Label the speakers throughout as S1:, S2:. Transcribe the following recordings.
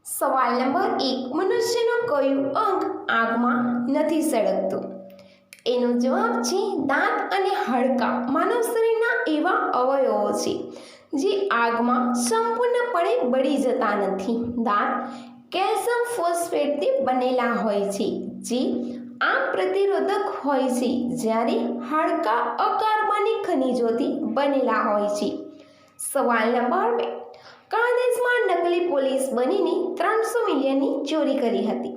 S1: સવાલ નંબર 1. મનુષ્યનું કયું અંગ આગમાં નથી સળગતું? એનો જવાબ છે દાંત અને હાડકાં. માનવ શરીરના એવા અવયવો છે જે આગમાં સંપૂર્ણપણે બળી જતા નથી. દાંત કેલ્શિયમ ફોસ્ફેટથી બનેલા હોય છે જે આગ પ્રતિરોધક હોય છે, જ્યારે હાડકાં અકાર્બનિક ખનિજોથી બનેલા હોય છે. સવાલ નંબર 2. કયા દેશમાં નકલી પોલીસ બનીને 300 મિલિયનની ચોરી કરી હતી?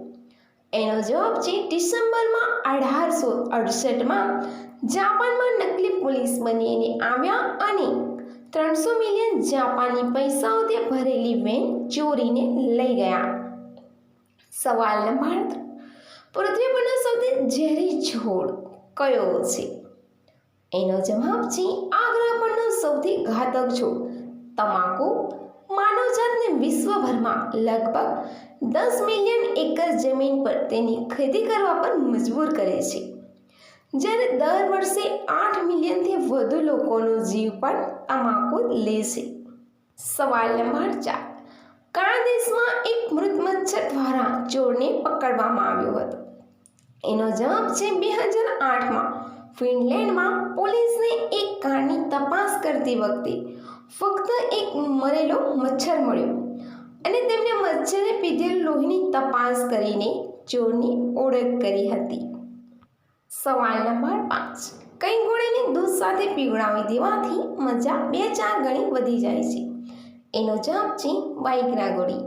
S1: એનો જવાબ છે ડિસેમ્બરમાં 1868માં જાપાનમાં નકલી પોલીસ બનીને આવ્યા અને 300 મિલિયન જાપાની પૈસાઓથી ભરેલી વેન ચોરીને લઈ ગયા. સવાલ નંબર 3. પૃથ્વી પરનો સૌથી ઝેરી છોડ કયો છે? એનો જવાબ છે આ ગ્રહ પરનો સૌથી ઘાતક છોડ તમાકુ. માનવજાતને વિશ્વભરમાં લગભગ 10 મિલિયન એકર જમીન પર તેની ખેતી કરવા પર મજબૂર કરે છે, જ્યારે દર વર્ષે 8 મિલિયનથી વધુ લોકોનો જીવ પણ તમાકુ લે છે. સવાલ નંબર 4. કયા દેશમાં એક મૃત મચ્છર દ્વારા ચોરને પકડવામાં આવ્યો હતો? એનો જવાબ છે 2008માં ફિનલેન્ડમાં પોલીસને એક કારની તપાસ કરતી વખતે ફક્ત એક મરેલો મચ્છર મળ્યો અને તેમણે મચ્છરે પીધેલ લોહીની તપાસ કરીને ચોરની ઓળખ કરી હતી. સવાલ નંબર 5. કઈ ગોળીને દૂધ સાથે પીવડાવી દેવાથી મજા 2-4 ગણી વધી જાય છે? એનો જવાબ છે બાઇકના ગોળી.